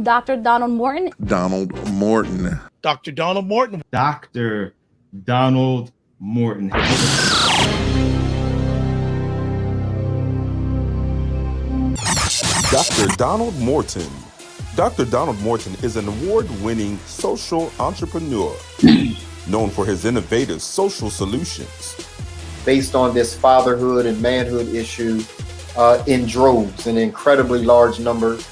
Dr. Donald Morton. Donald Morton. Dr. Donald Morton. Dr. Donald Morton. Dr. Donald Morton. Dr. Donald Morton is an award-winning social entrepreneur known for his innovative social solutions. Based on this fatherhood and manhood issue in droves, in incredibly large numbers.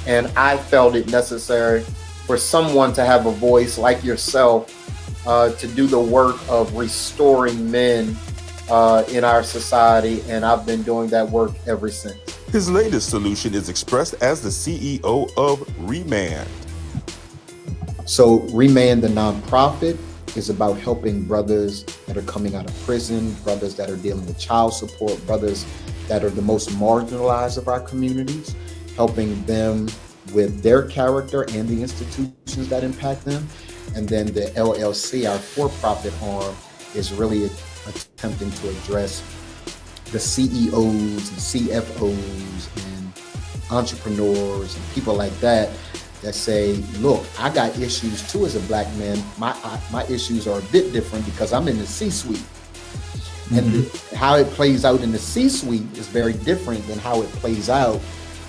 And I felt it necessary for someone to have a voice like yourself to do the work of restoring men in our society. And I've been doing that work ever since. His latest solution is expressed as the CEO of Remand. So Remand, the nonprofit, is about helping brothers that are coming out of prison, brothers that are dealing with child support, brothers that are the most marginalized of our communities, helping them with their character and the institutions that impact them. And then the LLC, our for-profit arm, is really attempting to address the CEOs and CFOs and entrepreneurs and people like that say, look, I got issues too as a Black man. My issues are a bit different because I'm in the C-suite. And how it plays out in the C-suite is very different than how it plays out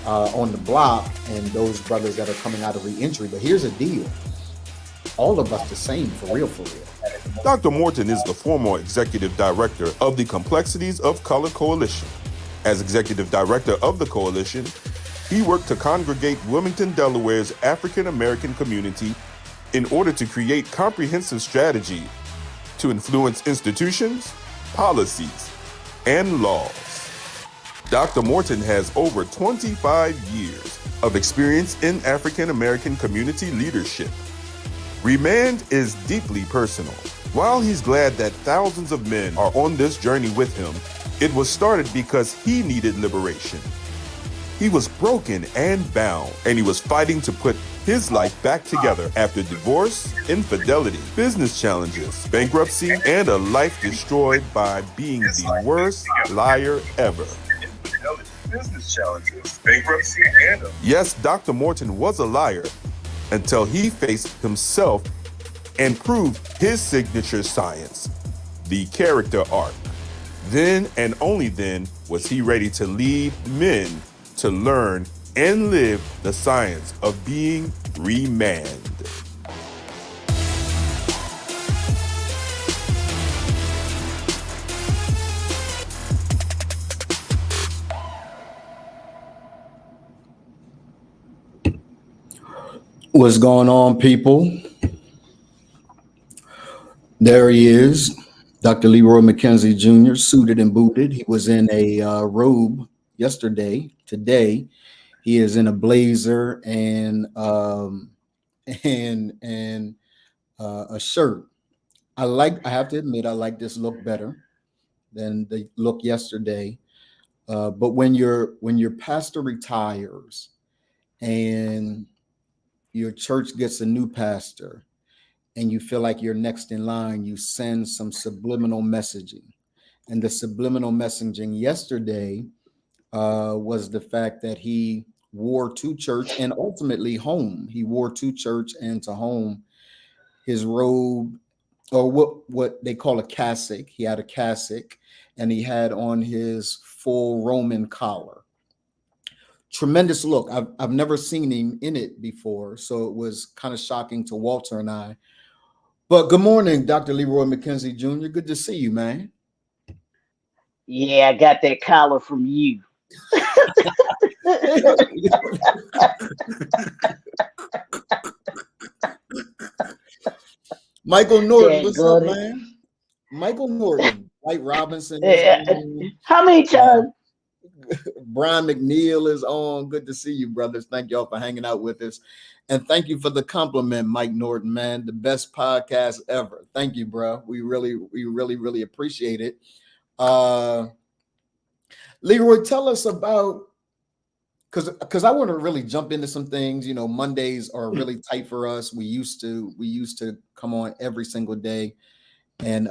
on the block and those brothers that are coming out of re-entry. But here's a deal. All of us the same, for real, for real. Dr. Morton is the former executive director of the Complexities of Color Coalition. As executive director of the coalition, he worked to congregate Wilmington, Delaware's African-American community in order to create comprehensive strategy to influence institutions, policies, and laws. Dr. Morton has over 25 years of experience in African-American community leadership. Remand is deeply personal. While he's glad that thousands of men are on this journey with him, it was started because he needed liberation. He was broken and bound, and he was fighting to put his life back together after divorce, infidelity, business challenges, bankruptcy, and a life destroyed by being the worst liar ever. Business challenges, bankruptcy, and yes, Dr. Morton was a liar until he faced himself and proved his signature science, the character arc. Then and only then was he ready to lead men to learn and live the science of being Remand. What's going on, people? There he is, Dr. Leroy McKenzie Jr., suited and booted. He was in a robe yesterday. Today, he is in a blazer and a shirt. I have to admit, I like this look better than the look yesterday. But when your pastor retires and your church gets a new pastor and you feel like you're next in line, you send some subliminal messaging. And the subliminal messaging yesterday was the fact that he wore to church and ultimately home. He wore to church and to home his robe, or what they call a cassock. He had a cassock and he had on his full Roman collar. Tremendous look. I've never seen him in it before, so it was kind of shocking to Walter and I. But good morning, Dr. Leroy McKenzie Jr. Good to see you, man. Yeah, I got that collar from you. Michael Norton, what's up, man? Michael Norton, White Robinson. How many times? Brian McNeil is on. Good to see you, brothers. Thank y'all for hanging out with us. And thank you for the compliment, Mike Norton, man. The best podcast ever. Thank you, bro. We really appreciate it. Leroy, tell us about, because I want to really jump into some things. You know, Mondays are really tight for us. We used to come on every single day. And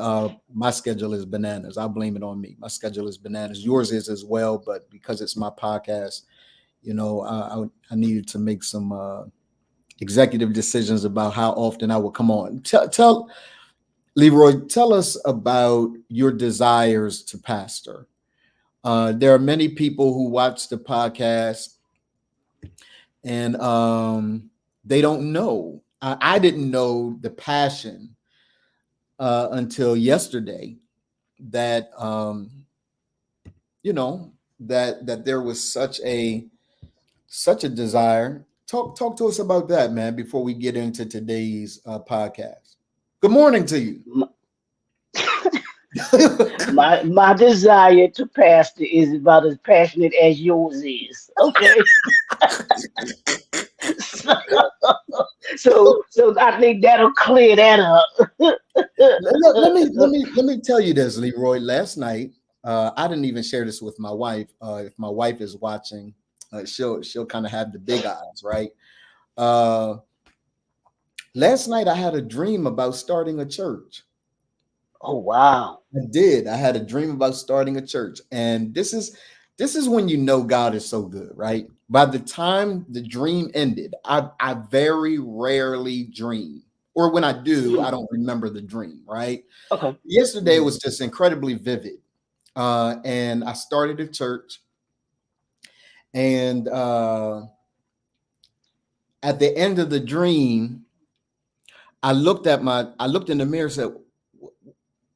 my schedule is bananas. I'll blame it on me. My schedule is bananas. Yours is as well. But because it's my podcast, you know, I needed to make some executive decisions about how often I will come on. Tell Leroy, tell us about your desires to pastor. There are many people who watch the podcast and they don't know. I didn't know the passion until yesterday that that there was such a desire. Talk to us about that, man, before we get into today's podcast. Good morning to you. My desire to pastor is about as passionate as yours is. Okay. so, so I think that'll clear that up. Let me tell you this, Leroy. Last night, I didn't even share this with my wife. If my wife is watching, she'll kind of have the big eyes, right? Uh, Last night I had a dream about starting a church. Oh wow. I did. I had a dream about starting a church. And this is when you know God is so good, right? By the time the dream ended, I very rarely dream. Or when I do, I don't remember the dream, right? Okay. Yesterday was just incredibly vivid. And I started a church. And at the end of the dream, I looked in the mirror and said,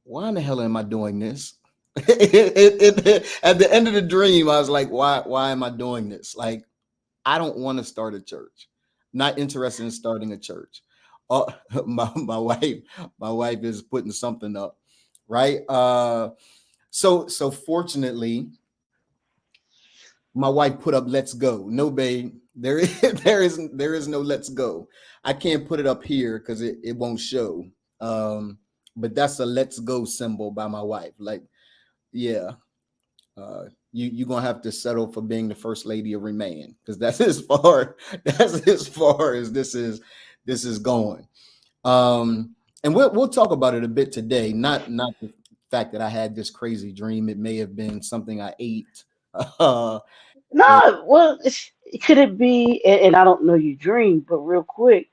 why in the hell am I doing this? At the end of the dream, I was like, why am I doing this? Like, I don't want to start a church. Not interested in starting a church. Oh, my wife is putting something up, right? So fortunately, my wife put up "Let's Go." No, babe, there is no "Let's Go." I can't put it up here because it won't show. But that's a "Let's Go" symbol by my wife. Like, yeah, you're gonna have to settle for being the first lady of Remain because that's as far as this is going. And we'll talk about it a bit today. Not the fact that I had this crazy dream. It may have been something I ate. And No, well, could it be? And I don't know your dream, but real quick,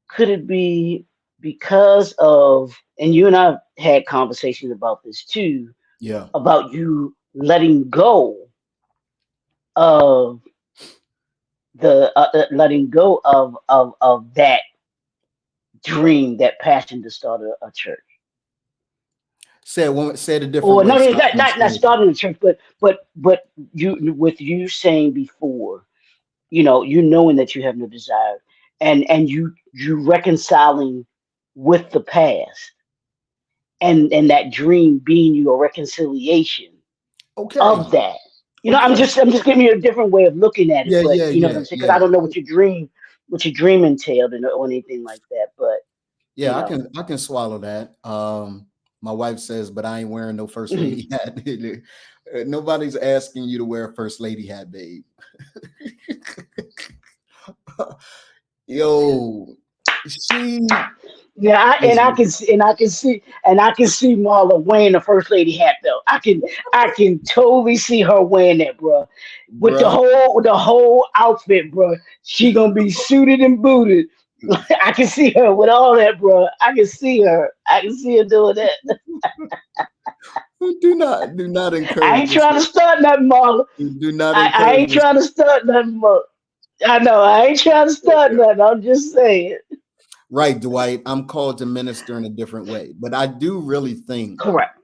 could it be because of? And you and I had conversations about this too, yeah. about you letting go of letting go of that dream, that passion to start a church. Say it a different Or way. no, So I not understand. starting a church, but you with you saying before, you knowing that you have no desire, and you reconciling with the past, and that dream being your reconciliation Okay. of that. Okay. I'm just giving you a different way of looking at it, Yeah, but yeah, you know what yeah, I'm saying? Because I yeah. don't know what your dream entailed or anything like that. But you Yeah, I know, can swallow that. My wife says, but I ain't wearing no first mhm. lady hat. Nobody's asking you to wear a first lady hat, babe. Yo, she Yeah, and I listen, can see, and I can see Marla wearing the first lady hat though. I can totally see her wearing that, bro. With the bruh. whole outfit, bro. She gonna be suited and booted. I can see her with all that, bro. I can see her. I can see her doing that. Do not I encourage ain't this. trying to start nothing, Marla. Do not I encourage ain't this. trying to start nothing, Marla. I know I ain't trying to start nothing. I'm just saying. Right, Dwight. I'm called to minister in a different way, but I do really think Correct.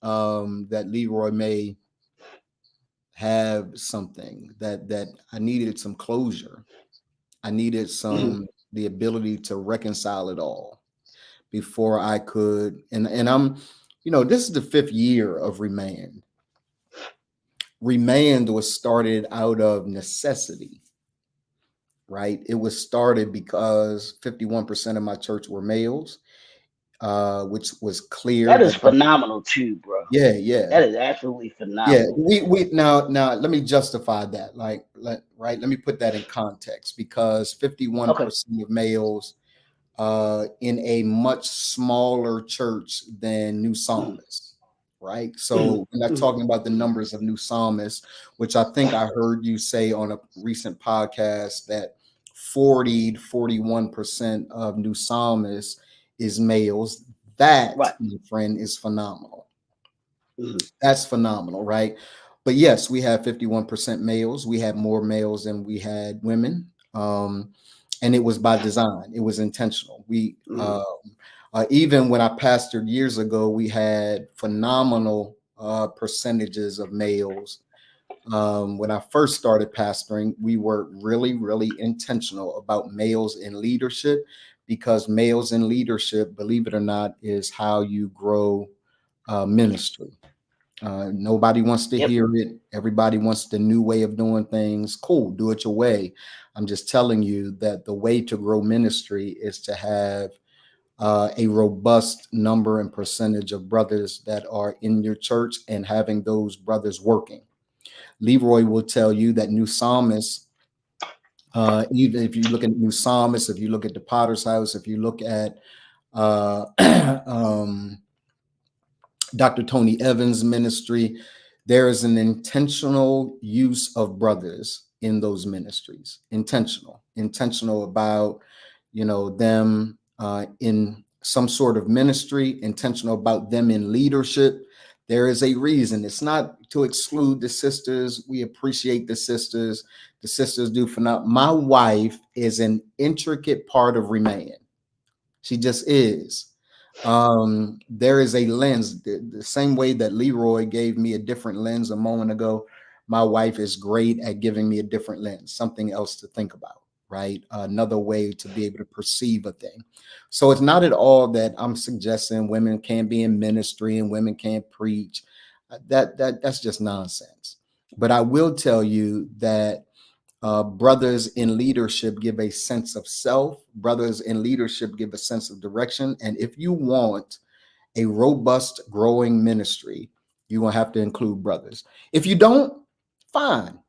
that Leroy may have something that I needed some closure. I needed Mhm. the ability to reconcile it all before I could. And I'm, this is the fifth year of Remand. Remand was started out of necessity, right? It was started because 51% of my church were males, which was clear That is that, phenomenal too, bro. yeah, yeah. That is absolutely Yeah, phenomenal. we now let me justify that. Let me put that in context because Okay. 51% of males in a much smaller church than New Mhm, Psalmist, right? mhm, So we're not mhm. talking about the numbers of New Psalmist, which I think I heard you say on a recent podcast that 40 to 41% of new psalmists is males. That, Right. my friend, is phenomenal. Mhm. That's phenomenal, right? But yes, we have 51% males. We had more males than we had women. And it was by design. It was intentional. Mhm. Even when I pastored years ago, we had phenomenal percentages of males. When I first started pastoring, we were really, really intentional about males in leadership, because males in leadership, believe it or not, is how you grow ministry. Nobody wants to Yep. hear it. Everybody wants the new way of doing things. Cool, do it your way. I'm just telling you that the way to grow ministry is to have a robust number and percentage of brothers that are in your church, and having those brothers working. Leroy will tell you that new psalmists, even if you look at new psalmists, if you look at the Potter's House, if you look at uh, um, Dr. Tony Evans' ministry, there is an intentional use of brothers in those ministries. Intentional about, them in some sort of ministry, intentional about them in leadership. There is a reason. It's not to exclude the sisters. We appreciate the sisters. The sisters do phenomenal. My wife is an intricate part of Remain. She just is. There is a lens, the same way that Leroy gave me a different lens a moment ago. My wife is great at giving me a different lens, something else to think about, right? Another way to be able to perceive a thing. So it's not at all that I'm suggesting women can't be in ministry and women can't preach. That's just nonsense. But I will tell you that brothers in leadership give a sense of self. Brothers in leadership give a sense of direction. And if you want a robust, growing ministry, you're going to have to include brothers. If you don't, fine.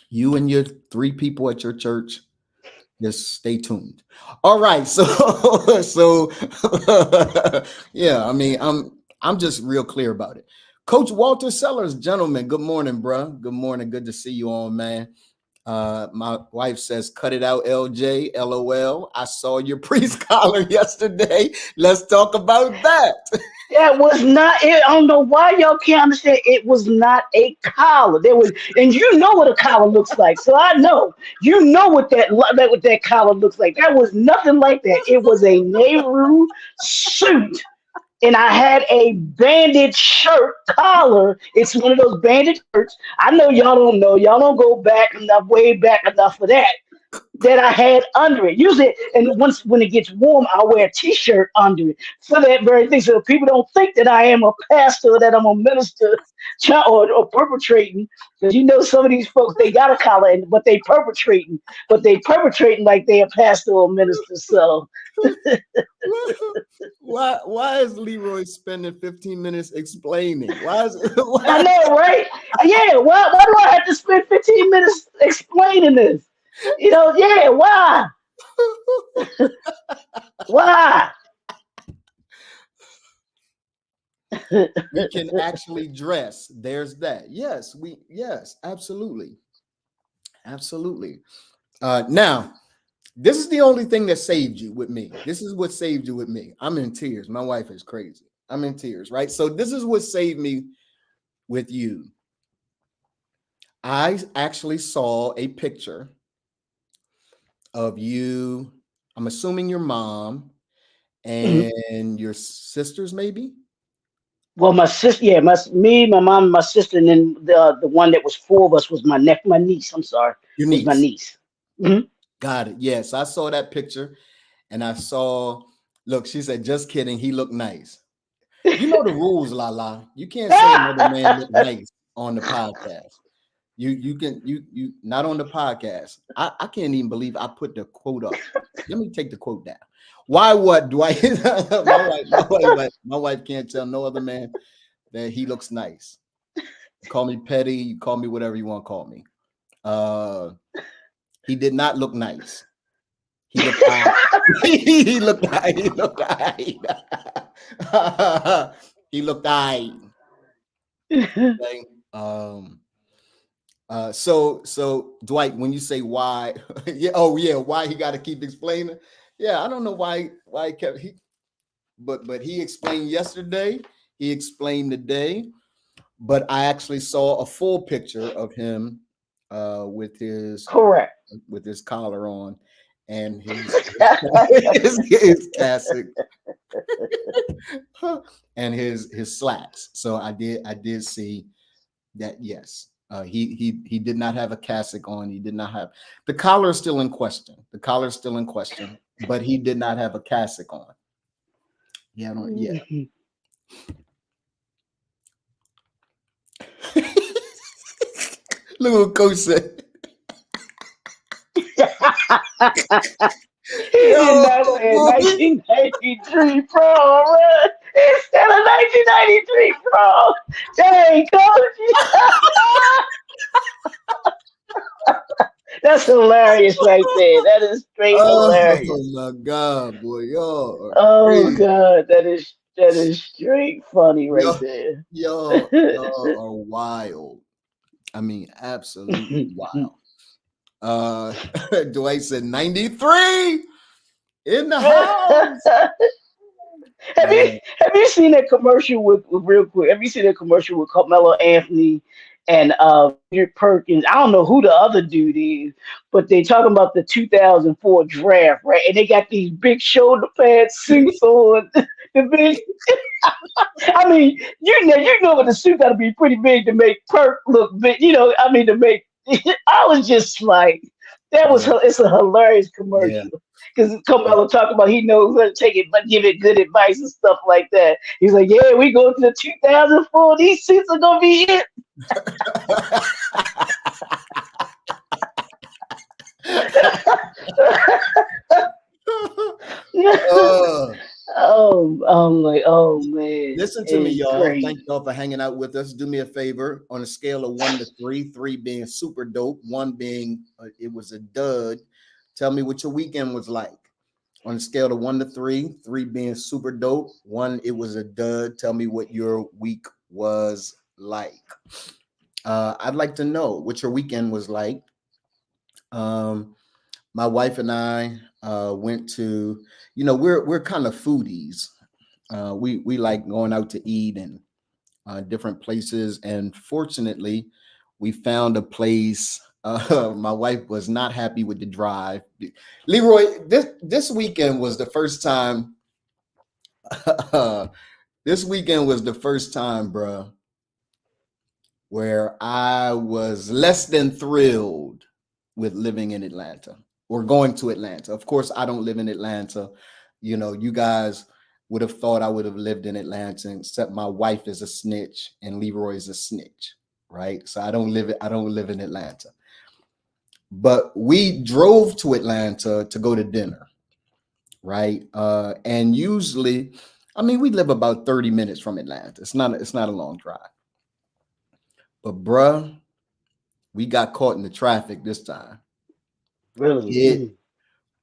You and your 3 people at your church, just stay tuned. All right. So, so yeah, I mean, I'm just real clear about it. Coach Walter Sellers, gentlemen, good morning, bro. Good morning. Good to see you on, man. My wife says, cut it out, LJ. LOL. I saw your priest collar yesterday. Let's talk about that. That was not it. I don't know why y'all can't understand. It was not a collar. There was, and you know what a collar looks like. So I know you know what that collar looks like. That was nothing like that. It was a Nehru suit, and I had a banded shirt collar. It's one of those banded shirts. I know y'all don't know. Y'all don't go back enough, way back enough for that. That I had under it. Usually, and once when it gets warm, I'll wear a t-shirt under it for that very thing. So people don't think that I am a pastor, that I'm a minister, or perpetrating. Because you know some of these folks, they got a collar, but they perpetrating like they a pastor or minister. So Why is Leroy spending 15 minutes explaining? Why is I why? know, right? Yeah. Why do I have to spend 15 minutes explaining this? Yeah. Why? Why? We can actually dress. There's that. Yes, absolutely. Absolutely. Now, this is the only thing that saved you with me. This is what saved you with me. I'm in tears. My wife is crazy. I'm in tears, right? So this is what saved me with you. I actually saw a picture of you. I'm assuming your mom and your sisters, maybe Well, my sister, yeah, me, my mom, my sister, and then the one that was 4 of us was my niece. I'm sorry, your was my niece. niece. Mhm. Got it. Yes, I saw that picture, and I saw. Look, she said, "Just kidding. He looked nice." You know the rules, La. You can't say another man look nice on the podcast. You can you not on the podcast. I can't even believe I put the quote up. Let me take the quote down. Why what do I my wife can't tell no other man that he looks nice. You call me petty, you call me whatever you want to call me. He did not look nice. He looked he looked he looked he looked okay. So Dwight, when you say why, yeah, oh yeah, why he got to keep explaining? Yeah, I don't know why he kept but he explained yesterday. He explained today, but I actually saw a full picture of him with Correct. his collar on and his cassock and his slacks. So I did see that. Yes, he did not have a cassock on. He did not have the collar is still in question. The collar is still in question, but he did not have a cassock on. Yeah, I don't. Yeah. Look what Coach said. He did Yo, not say boy. 1993 Pro, man. Instead of 1993 Pro. Dang, coach. That's hilarious right there. That is straight Oh hilarious. my God, boy, y'all are Oh crazy. God, that is straight funny right Y'all, there. y'all are wild. I mean, absolutely wild. Uh Dwight said 93 in the house. Have you Uh, have you seen that commercial with real quick? Have you seen that commercial with Carmelo Anthony and Kendrick Perkins? I don't know who the other dude is, but they talking about the 2004 draft, right? And they got these big shoulder pad suits on. The big, I mean, you know what the suit got to be pretty big to make Perk look big. I mean to make. I was just like, yeah, it's a hilarious yeah, commercial because yeah. Carmelo talk about he knows how to take it, but give it good advice and stuff like that. He's like, yeah, we go to the 2004. These suits are gonna be it. uh, Oh, I'm like, oh man, Listen to me, it's y'all. Thank crazy. y'all for hanging out with us. Do me a favor on a scale of 1 to 3, 3 being super dope, 1 being it was a dud. Tell me what your weekend was like. On a scale of 1 to 3, 3 being super dope, 1 it was a dud. Tell me what your week was like. I'd like to know what your weekend was like. Um, my wife and I went to, we're kind of foodies. We like going out to eat and different places. And fortunately, we found a place. My wife was not happy with the drive. Leroy, this weekend was the first time. This weekend was the first time, bro, where I was less than thrilled with living in Atlanta or going to Atlanta. Of course, I don't live in Atlanta. You guys would have thought I would have lived in Atlanta, except my wife is a snitch and Leroy is a snitch, right? So I don't live in Atlanta. But we drove to Atlanta to go to dinner, right? And usually, I mean, we live about 30 minutes from Atlanta. It's not a long drive. But bruh, we got caught in the traffic this time. Really. It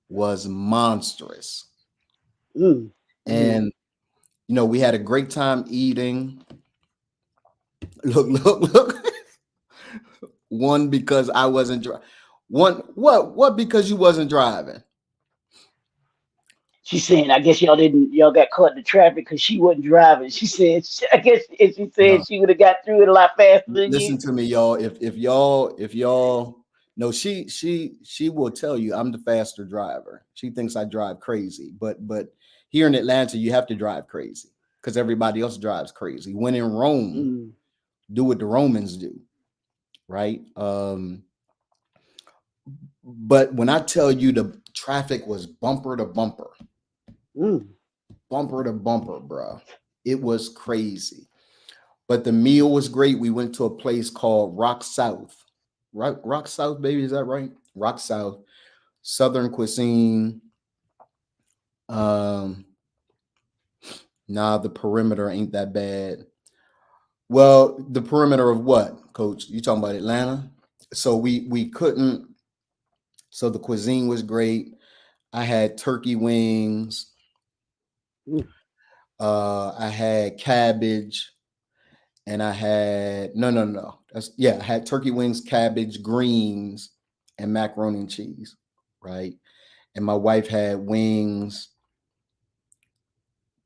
was monstrous. Mm, mm. And we had a great time eating. Look. One because I wasn't driving. One what because you wasn't driving. She's saying, I guess y'all got caught in the traffic because she wasn't driving. She said, I guess if she No. said she would have got through it a lot faster than Listen you. to me, y'all. If y'all no, she will tell you I'm the faster driver. She thinks I drive crazy, but here in Atlanta, you have to drive crazy because everybody else drives crazy. When in Rome, Mm, do what the Romans do, right? But when I tell you the traffic was mm. bumper to bumper, bro, it was crazy. But the meal was great. We went to a place called Rock South. Rock South, baby, is that right? Rock South, Southern cuisine. Um, nah, the perimeter ain't that bad. Well, the perimeter of what, Coach? You talking about Atlanta? So we couldn't. So the cuisine was great. I had turkey wings. Mm. I had cabbage, and I had no. I had turkey wings, cabbage, greens, and macaroni and cheese, right? And my wife had wings,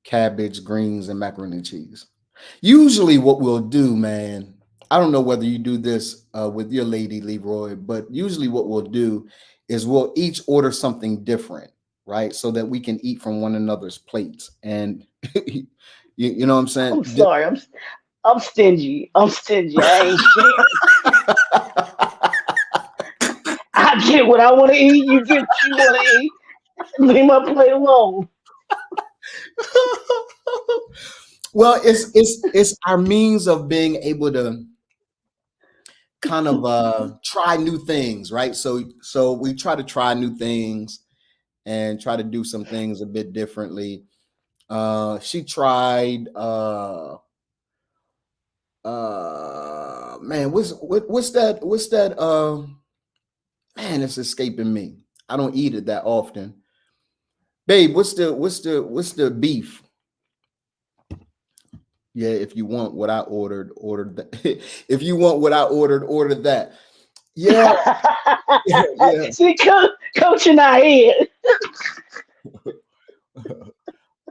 cabbage, greens, and macaroni and cheese. Usually, what we'll do, man, I don't know whether you do this with your lady, Leroy, but usually what we'll do is we'll each order something different, right? So that we can eat from one another's plates. And you know what I'm saying? I'm sorry. I'm stingy. I'm stingy. I ain't sharing. I get what I want to eat. You get what you want to eat. Leave my plate alone. Well, it's our means of being able to kind of try new things, right? So we try to try new things and try to do some things a bit differently. She tried man, what's that man, it's escaping me. I don't eat it that often. Babe, what's the beef? Yeah, if you want what I order that. If you want what I order that. Yeah, yeah. See, coach in our head.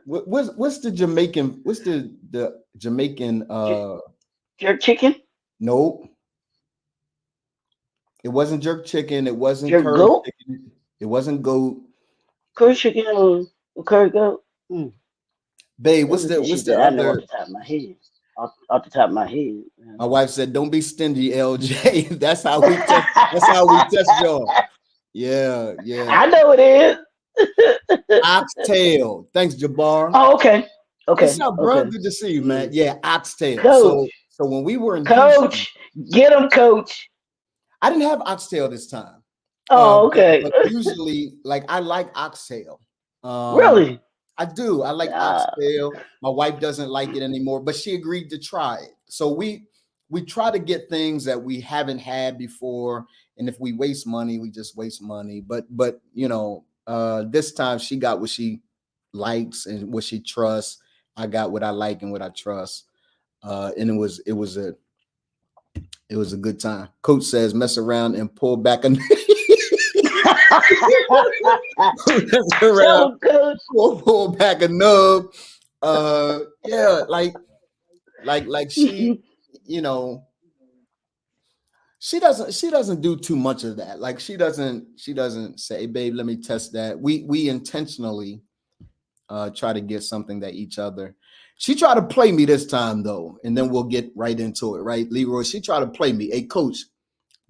What's the Jamaican? What's the Jamaican? Jerk chicken, Nope, it wasn't jerk chicken. It wasn't jerk curry goat, chicken. It wasn't goat. curry chicken, or curry goat. Babe, Those are what's dishes the that I know off other? the top of my head. Off the top of my head. My wife said, "Don't be stingy, LJ." That's how we test. That's how we test y'all. Yeah, yeah. I know it is. Oxtail. Thanks, Jabbar. Oh, okay. What's Okay. up, bro? Okay. Good to see you, man. Yeah, oxtail. Coach. So when we were in Houston, Coach. Get him, coach. I didn't have oxtail this time. Oh, okay. But usually, like I like oxtail. Um, Really? I do. I like Uh, oxtail. My wife doesn't like it anymore, but she agreed to try it. So we try to get things that we haven't had before, and if we waste money, we just waste money. But this time she got what she likes and what she trusts. I got what I like and what I trust. And it was a good time. Coach says mess around and pull back a mess around, Tell him, coach. pull back a nub. Yeah, like she, you know, she doesn't do too much of that. Like she doesn't say, babe, let me test that. We intentionally try to get something that each other. She tried to play me this time though, and then we'll get right into it, right? Leroy, she tried to play me. Hey, coach,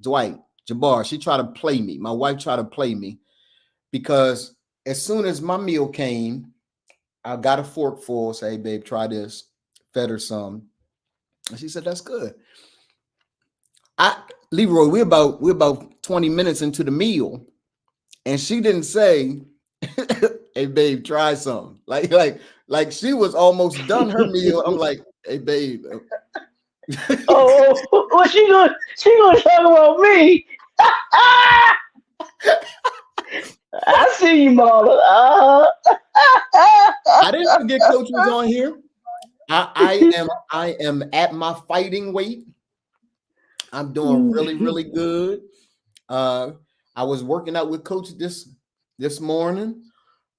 Dwight, Jabbar, she tried to play me. My wife tried to play me because as soon as my meal came, I got a fork full, say, hey, babe, try this, fed her some. And she said, that's good. Leroy, we're about 20 minutes into the meal, and she didn't say, hey babe, try some. Like she was almost done her meal. I'm like, hey babe. Oh, what she gonna? She gonna talk about me? I see you, Marla. I didn't forget Coach was on here. I am at my fighting weight. I'm doing really, really good. I was working out with Coach this morning.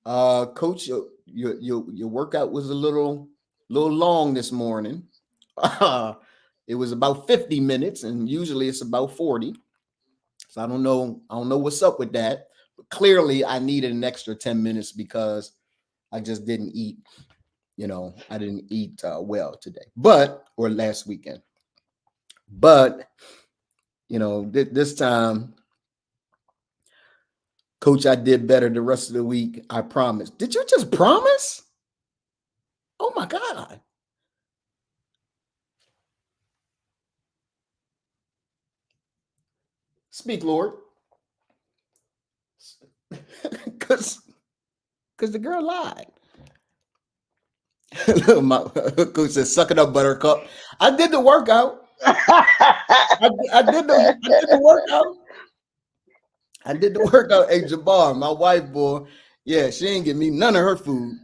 Coach, your workout was a little long this morning. It was about 50 minutes, and usually it's about 40. So I don't know what's up with that. But clearly, I needed an extra 10 minutes because I just didn't eat. I didn't eat well today, or last weekend. But this time, Coach, I did better the rest of the week. I promise. Did you just promise? Oh my God. Speak, Lord. Because the girl lied. My coach says, suck it up, buttercup. I did the workout. I did the workout. I did the workout. Hey, Jabbar, my wife, boy. Yeah, she ain't give me none of her food.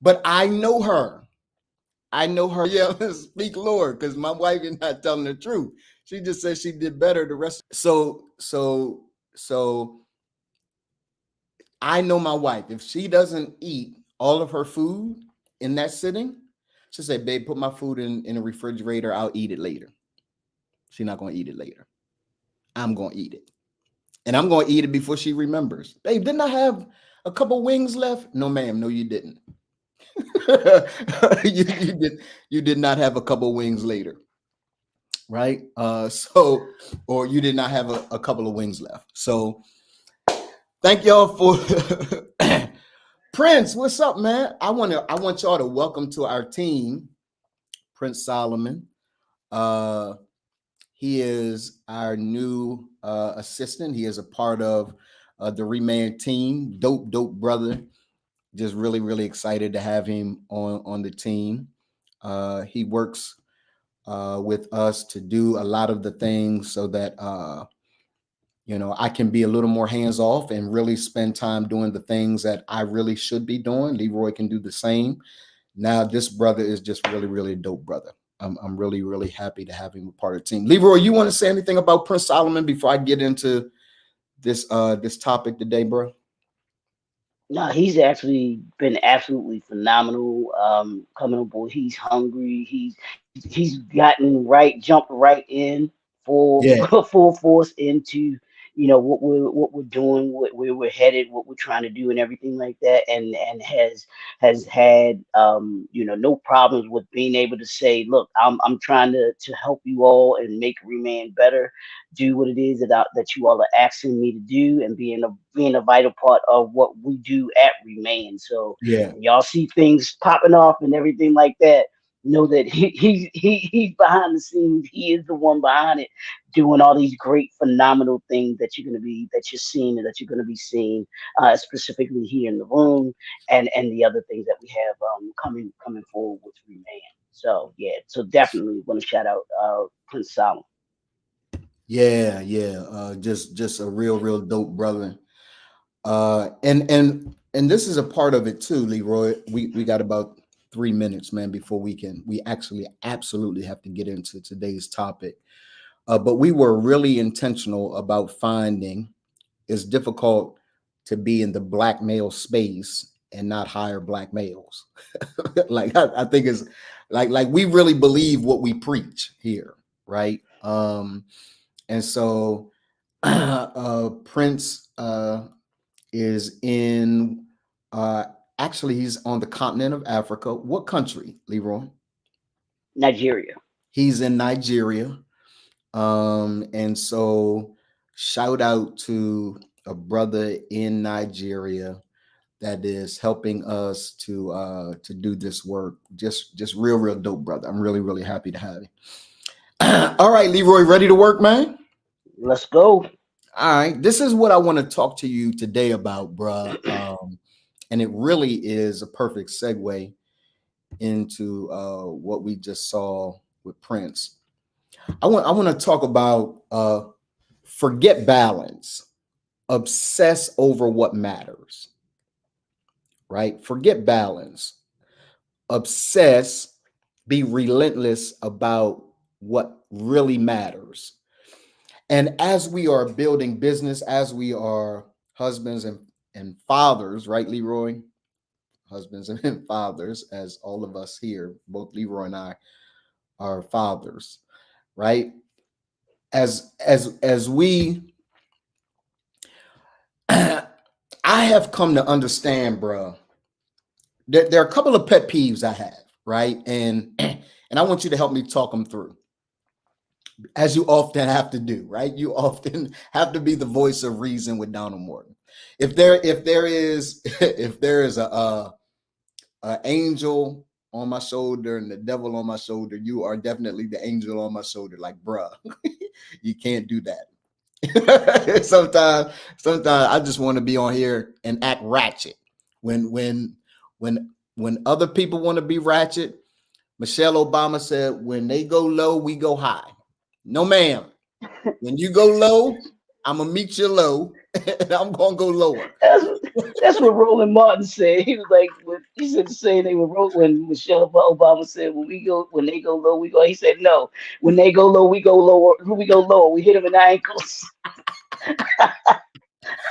But I know her. I know her. Yeah, speak Lord, because my wife is not telling the truth. She just said she did better the rest. So I know my wife. If she doesn't eat all of her food in that sitting, she'll say, babe, put my food in the refrigerator. I'll eat it later. She's not going to eat it later. I'm going to eat it. And I'm going to eat it before she remembers. Babe, didn't I have a couple wings left? No, ma'am. No, you didn't. You did not have a couple wings later. Right. Or you did not have a couple of wings left. So thank y'all for Prince. What's up, man? I want y'all to welcome to our team, Prince Solomon. He is our new assistant. He is a part of the Remand team. Dope brother. Just really excited to have him on the team. He works with us to do a lot of the things so that I can be a little more hands off and really spend time doing the things that I really should be doing. Leroy can do the same. Now, this brother is just really dope brother. I'm really happy to have him a part of the team. Leroy, you want to say anything about Prince Solomon before I get into this topic today, bro? No, he's actually been absolutely phenomenal. Coming on board, he's hungry. He's gotten right, jumped right in full Yeah. full force into what we're doing, where we're headed, what we're trying to do, and everything like that. And has had no problems with being able to say, look, I'm trying to help you all and make Remain better, do what it is that you all are asking me to do, and being a vital part of what we do at Remain. So Yeah. when y'all see things popping off and everything like that, know that he's behind the scenes. He is the one behind it, doing all these great, phenomenal things that you're seeing and that you're gonna be seeing, specifically here in the room, and the other things that we have coming forward with Remain. So yeah, so definitely want to shout out Prince Solomon. Yeah. Just a real dope brother. And this is a part of it too, Leroy. We got about 3 minutes, man, before we actually absolutely have to get into today's topic. But we were really intentional about finding it's difficult to be in the black male space and not hire black males. Like I think it's like we really believe what we preach here, right? And so Prince is in actually he's on the continent of Africa. What country, Leroy? Nigeria. He's in Nigeria. And so shout out to a brother in Nigeria that is helping us to do this work. Just real dope brother. I'm really happy to have him. All right, Leroy, ready to work, man? Let's go. All right, this is what I want to talk to you today about, bruh. And it really is a perfect segue into what we just saw with Prince. I want to talk about forget balance, obsess over what matters, right? Forget balance, obsess, be relentless about what really matters. And as we are building business, as we are husbands and fathers, right, Leroy? Husbands and fathers, as all of us here, both Leroy and I are fathers, right? As we I have come to understand, bro, that there are a couple of pet peeves I have, right? And I want you to help me talk them through, as you often have to do, right? You often have to be the voice of reason with Donald Morton. If there is if there is a angel on my shoulder and the devil on my shoulder, you are definitely the angel on my shoulder. Like, bruh, you can't do that. Sometimes I just want to be on here and act ratchet. When other people want to be ratchet, Michelle Obama said, when they go low, we go high. No, ma'am. When you go low, I'm gonna meet you low. and I'm gonna go lower. That's that's what Roland Martin said. He was like, he said the same thing when Michelle Obama said, when they go low, we go. He said, no, when they go low, we go lower. We go lower. We hit them in the ankles.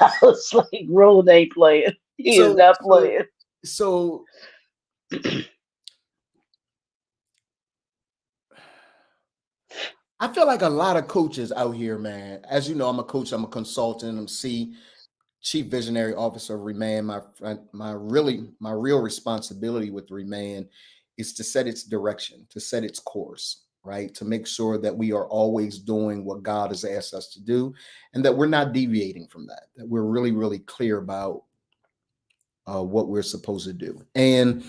I was like, Roland ain't playing. He is So not so playing. so I feel like a lot of coaches out here, man. As you know, I'm a coach, I'm a consultant, I'm Chief Visionary Officer of Remand. My real responsibility with Remand is to set its direction, to set its course, right? To make sure that we are always doing what God has asked us to do, and that we're not deviating from that. That we're really, really clear about what we're supposed to do. And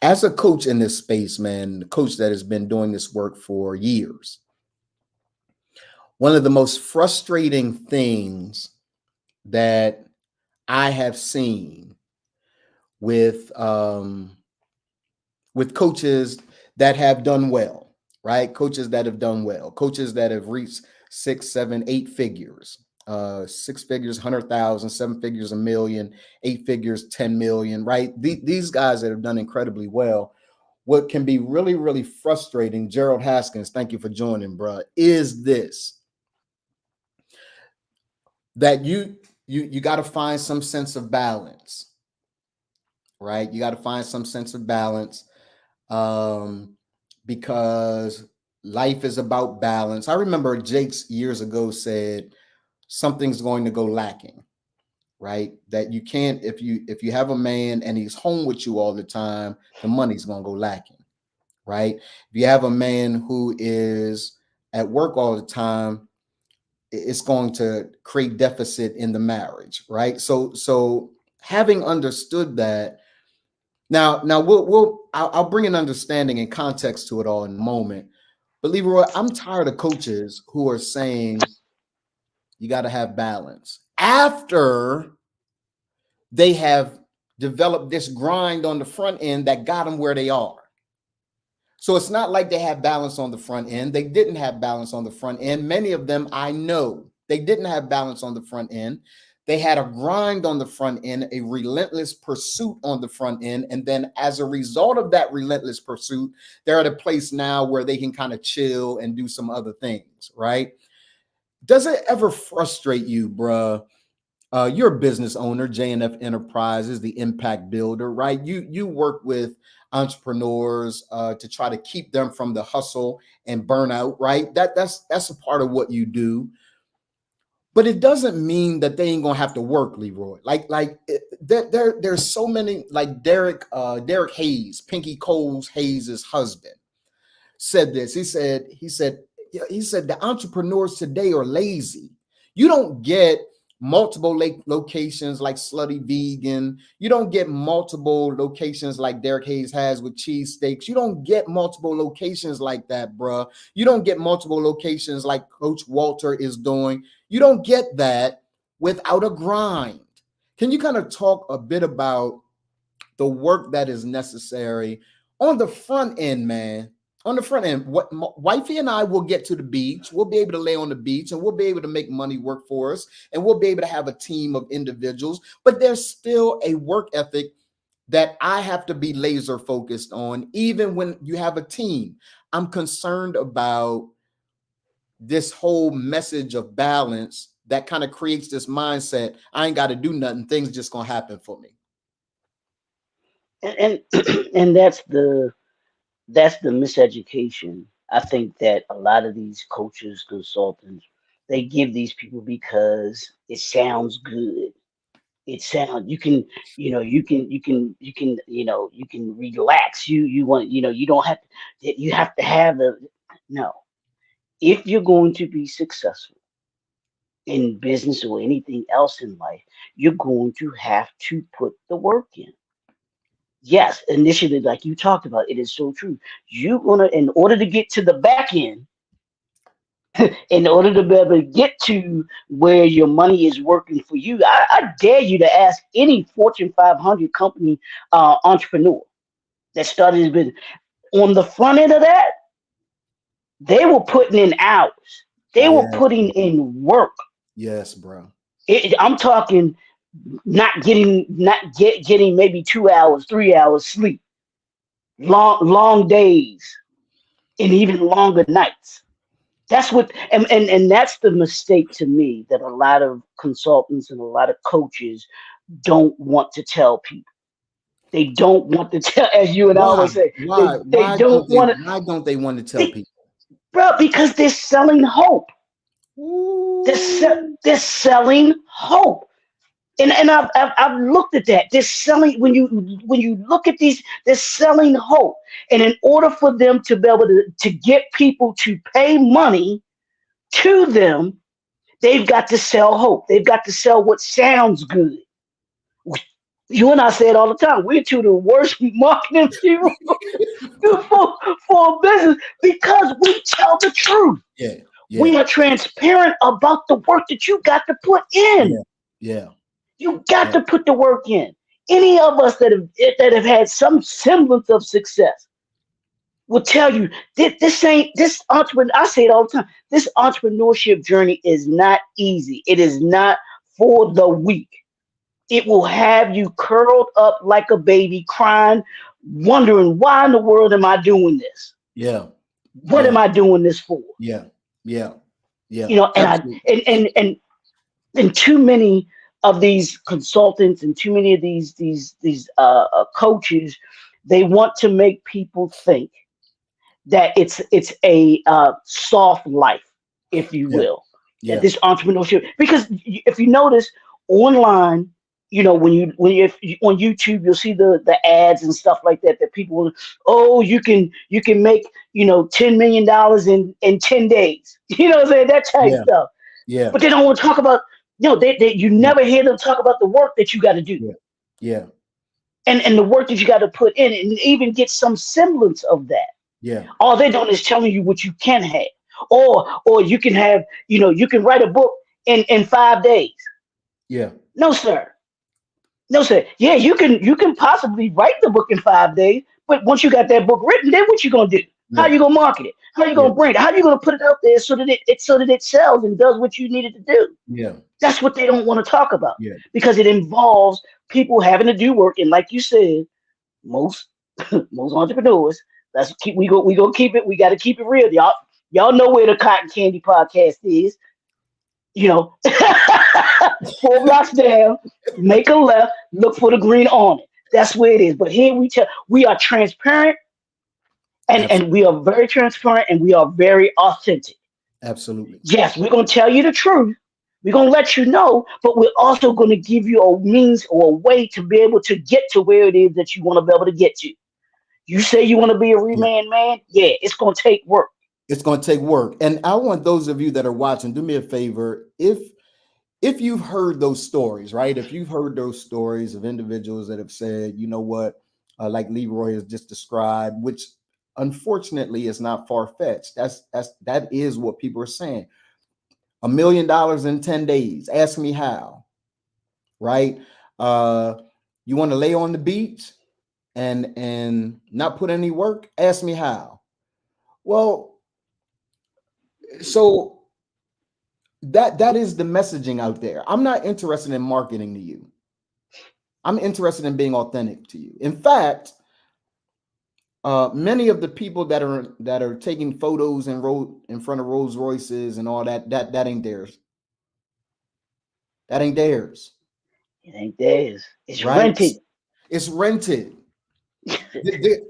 as a coach in this space, man, the coach that has been doing this work for years, one of the most frustrating things that I have seen with coaches that have done well, right? Coaches that have done well, coaches that have reached 6, 7, 8 figures, 6 figures, 100,000, 7 figures, 1,000,000, 8 figures, 10 million, right? These guys that have done incredibly well. What can be really, really frustrating, Gerald Haskins, thank you for joining, bro, is this, that you got to find some sense of balance, right? You got to find some sense of balance, because life is about balance. I remember Jake's years ago said something's going to go lacking, right? That you can't, if you have a man and he's home with you all the time, the money's going to go lacking, right? If you have a man who is at work all the time, it's going to create deficit in the marriage, right? So having understood that, now I'll bring an understanding and context to it all in a moment. But Leroy, I'm tired of coaches who are saying you got to have balance after they have developed this grind on the front end that got them where they are. So it's not like they have balance on the front end. They didn't have balance on the front end. Many of them, I know, they didn't have balance on the front end. They had a grind on the front end, a relentless pursuit on the front end. And then as a result of that relentless pursuit, they're at a place now where they can kind of chill and do some other things, right? Does it ever frustrate you, bruh? You're a business owner, J&F Enterprises, the impact builder, right? You work with entrepreneurs to try to keep them from the hustle and burnout, right? That's a part of what you do. But it doesn't mean that they ain't gonna have to work, Leroy. There's so many, like Derek Hayes, Pinky Coles Hayes' husband, said this. He said the entrepreneurs today are lazy. You don't get multiple locations like Slutty Vegan. You don't get multiple locations like Derek Hayes has with cheesesteaks. You don't get multiple locations like that, bruh. You don't get multiple locations like Coach Walter is doing. You don't get that without a grind. Can you kind of talk a bit about the work that is necessary on the front end, man? On the front end, what wifey and I will get to the beach. We'll be able to lay on the beach and we'll be able to make money work for us. And we'll be able to have a team of individuals. But there's still a work ethic that I have to be laser focused on, even when you have a team. I'm concerned about this whole message of balance that kind of creates this mindset. I ain't got to do nothing. Things just going to happen for me. And and that's the miseducation. I think that a lot of these coaches, consultants, they give these people because it sounds good. It sounds you can relax. You want you don't have you have to have the no. If you're going to be successful in business or anything else in life, you're going to have to put the work in. Yes, initially, like you talked about, it is so true. You're gonna, in order to get to the back end, in order to be able to get to where your money is working for you, I dare you to ask any Fortune 500 company entrepreneur that started his business. On the front end of that, they were putting in hours. They were Yes, putting in work. yes, bro. I'm talking not getting maybe 2 hours, 3 hours sleep, long days, and even longer nights. That's what, and that's the mistake to me that a lot of consultants and a lot of coaches don't want to tell people. They don't want to tell, as you and I Why? always say, Why? they Why don't don't they? want to, Why don't they want to tell they, people? bro, because they're selling hope. Ooh. They're selling hope. And I've looked at that. They're selling when you look at these, they're selling hope. And in order for them to be able to get people to pay money to them, they've got to sell hope. They've got to sell what sounds good. You and I say it all the time. We're two of the worst marketing people for a business because we tell the truth. Yeah. Yeah. We are transparent about the work that you got to put Yeah. in. Yeah. You got Yeah. to put the work in. Any of us that have had some semblance of success will tell you this ain't this entrepreneur. I say it all the time. This entrepreneurship journey is not easy. It is not for the weak. It will have you curled up like a baby, crying, wondering why in the world am I doing this? Yeah. What am Yeah. I doing this for? Yeah. Yeah. Yeah. You know, and I Absolutely. and too many of these consultants and too many of these coaches, they want to make people think that it's a soft life, if you Yeah. will, that Yeah. this entrepreneurship. Because if you notice online, you know if you, on YouTube, you'll see the ads and stuff like that. That people will, oh, you can make $10 million in 10 days. You know what I'm saying, that type Yeah. stuff. Yeah. But they don't want to talk about, you Yeah. never hear them talk about the work that you got to do, Yeah. Yeah. and the work that you got to put in, and even get some semblance of that. Yeah. All they're doing is telling you what you can have, or you can have, you can write a book in 5 days. Yeah. No, sir. No, sir. Yeah, you can possibly write the book in 5 days, but once you got that book written, then what you gonna do? How Yeah. you gonna market it? How you Yeah. gonna bring it? How you gonna put it out there so that it sells and does what you needed to do? Yeah. That's what they don't want to talk about, Yeah. because it involves people having to do work. And like you said, most most entrepreneurs. We go keep it. We got to keep it real, y'all. Y'all know where the Cotton Candy Podcast is. You know, 4 blocks down, make a left, look for the green awning. That's where it is. But here we are transparent, and Absolutely. we are very transparent, and we are very authentic. Absolutely. Yes, we're going to tell you the truth. We're going to let you know, but we're also going to give you a means or a way to be able to get to where it is that you want to be able to get to. You say you want to be a Yeah. reman man? Yeah, it's going to take work. It's going to take work. And I want those of you that are watching, do me a favor. If you've heard those stories, right? If you've heard those stories of individuals that have said, you know what, like Leroy has just described, which unfortunately is not far-fetched. That is what people are saying. $1 million in 10 days. Ask me how, right? You want to lay on the beach and not put any work? Ask me how. Well, so that is the messaging out there. I'm not interested in marketing to you. I'm interested in being authentic to you. In fact, many of the people that are taking photos in front of Rolls Royces and all that ain't theirs. That ain't theirs, It ain't theirs. It's right? rented. It's rented.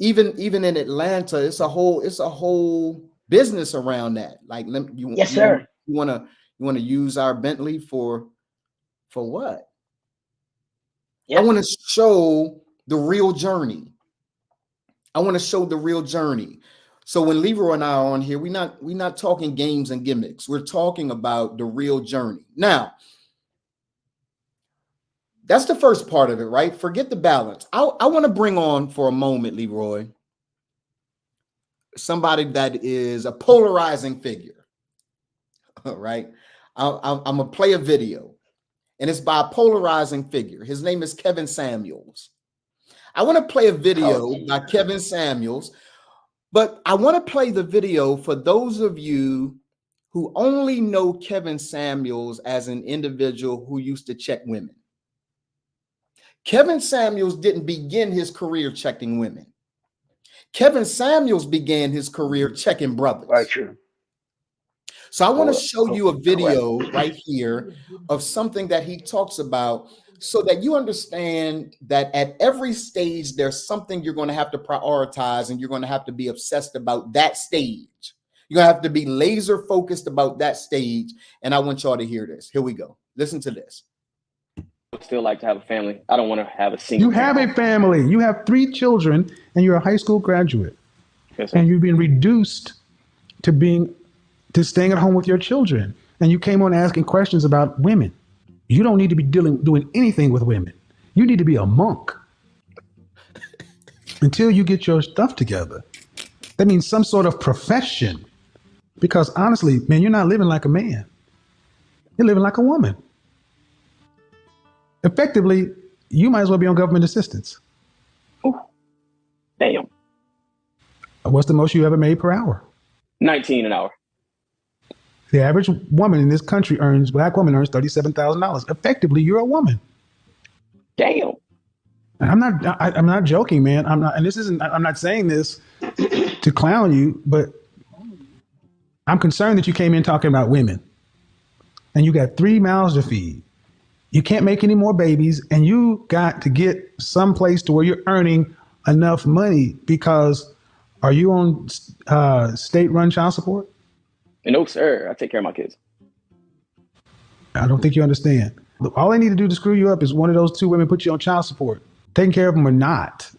Even in Atlanta, it's a whole business around that. Like, you Yes, you sir. you want to you want to use our Bentley for what? I Yep. want to show the real journey. I want to show the real journey. So when Leroy and I are on here, we're not talking games and gimmicks. We're talking about the real journey. Now, that's the first part of it, right? Forget the balance. I want to bring on for a moment, Leroy, somebody that is a polarizing figure. All right. I'm gonna play a video, and it's by a polarizing figure. His name is Kevin Samuels. I want to play a Oh, video by Jesus. Kevin Samuels, but I want to play the video for those of you who only know Kevin Samuels as an individual who used to check women. Kevin Samuels didn't begin his career checking women. Kevin Samuels began his career checking brothers. Right, true. So I want to show you a video Correct. right here of something that he talks about so that you understand that at every stage, there's something you're going to have to prioritize and you're going to have to be obsessed about that stage. You're going to have to be laser focused about that stage. And I want y'all to hear this. Here we go. Listen to this. Still like to have a family. I don't want to have a single. You have a family. You have 3 children, and you're a high school graduate, Yes, sir. and you've been reduced to staying at home with your children. And you came on asking questions about women. You don't need to be doing anything with women. You need to be a monk until you get your stuff together. That means some sort of profession. Because honestly, man, you're not living like a man. You're living like a woman. Effectively, you might as well be on government assistance. Ooh, damn. What's the most you ever made per hour? 19 an hour. The average woman in this country black woman earns $37,000. Effectively, you're a woman. Damn. I'm not joking, man. I'm not saying this to clown you, but I'm concerned that you came in talking about women and you got 3 mouths to feed. You can't make any more babies, and you got to get someplace to where you're earning enough money because are you on state-run child support? No, sir. I take care of my kids. I don't think you understand. All they need to do to screw you up is one of those 2 women put you on child support. Taking care of them or not,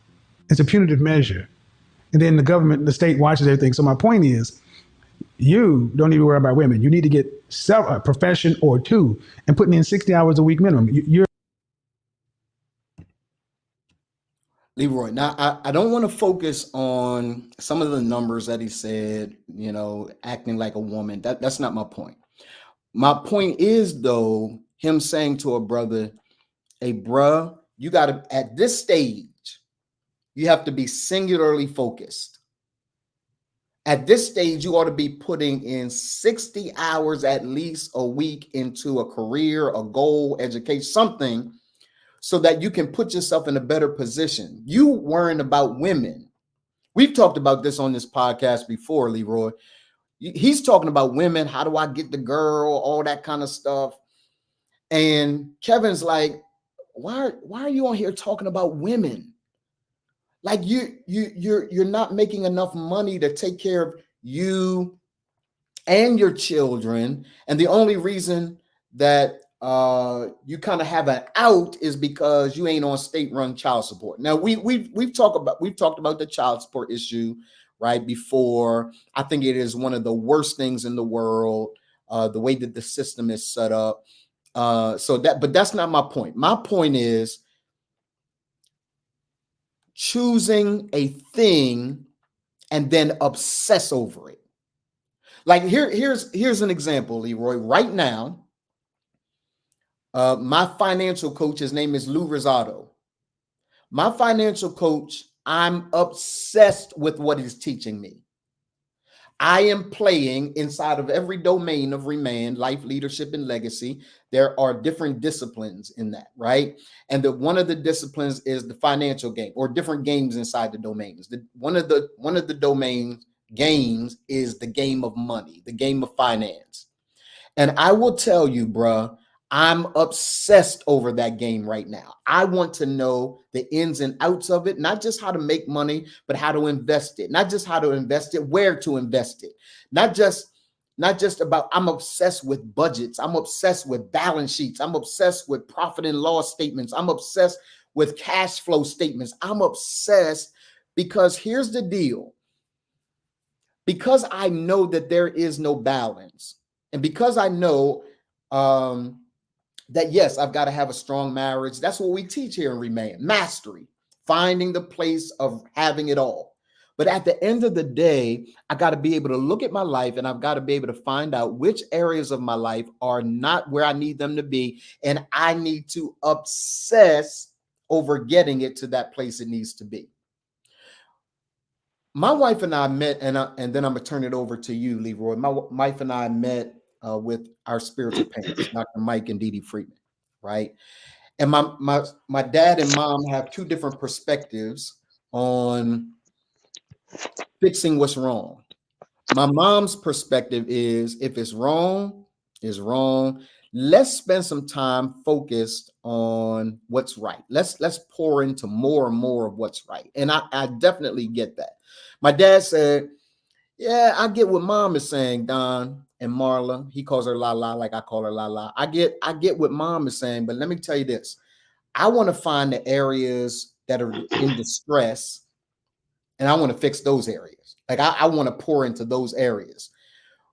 it's a punitive measure. And then the state watches everything. So my point is, you don't need to worry about women. You need to get a profession or 2 and putting in 60 hours a week minimum. Leroy, now I don't want to focus on some of the numbers that he said, acting like a woman. That's not my point. My point is, though, him saying to a brother, hey, bruh, you got to, at this stage, you have to be singularly focused. At this stage, you ought to be putting in 60 hours at least a week into a career, a goal, education, something, so that you can put yourself in a better position. You worrying about women. We've talked about this on this podcast before, Leroy. He's talking about women. How do I get the girl? All that kind of stuff. And Kevin's like, why are you on here talking about women? Like you're not making enough money to take care of you and your children. And the only reason that you kind of have an out is because you ain't on state-run child support. Now we've talked about the child support issue right before. I think it is one of the worst things in the world, the way that the system is set up. But that's not my point. My point is choosing a thing and then obsess over it. Like here's an example, Leroy. Right now, my financial coach, his name is Lou Rosado. My financial coach, I'm obsessed with what he's teaching me. I am playing inside of every domain of Remand, life, leadership, and legacy. There are different disciplines in that, right? And one of the disciplines is the financial game, or different games inside the domains. One of the domain games is the game of money, the game of finance. And I will tell you, bruh, I'm obsessed over that game right now. I want to know the ins and outs of it, not just how to make money, but how to invest it. Not just how to invest it, where to invest it. Not just about, I'm obsessed with budgets. I'm obsessed with balance sheets. I'm obsessed with profit and loss statements. I'm obsessed with cash flow statements. I'm obsessed because here's the deal. Because I know that there is no balance, and because I know that, yes, I've got to have a strong marriage. That's what we teach here in Remain. Mastery, finding the place of having it all. But at the end of the day, I got to be able to look at my life, and I've got to be able to find out which areas of my life are not where I need them to be. And I need to obsess over getting it to that place it needs to be. My wife and I met, and then I'm gonna turn it over to you, Leroy. My wife and I met with our spiritual parents, Dr. Mike and Dee Dee Friedman, right? And my dad and mom have two different perspectives on fixing what's wrong. My mom's perspective is if it's wrong, it's wrong. Let's spend some time focused on what's right. Let's pour into more and more of what's right. And I definitely get that. My dad said, yeah, I get what mom is saying, Don and Marla. He calls her La La like I call her La La. I get what mom is saying, but let me tell you this. I want to find the areas that are in distress and I want to fix those areas. Like I want to pour into those areas.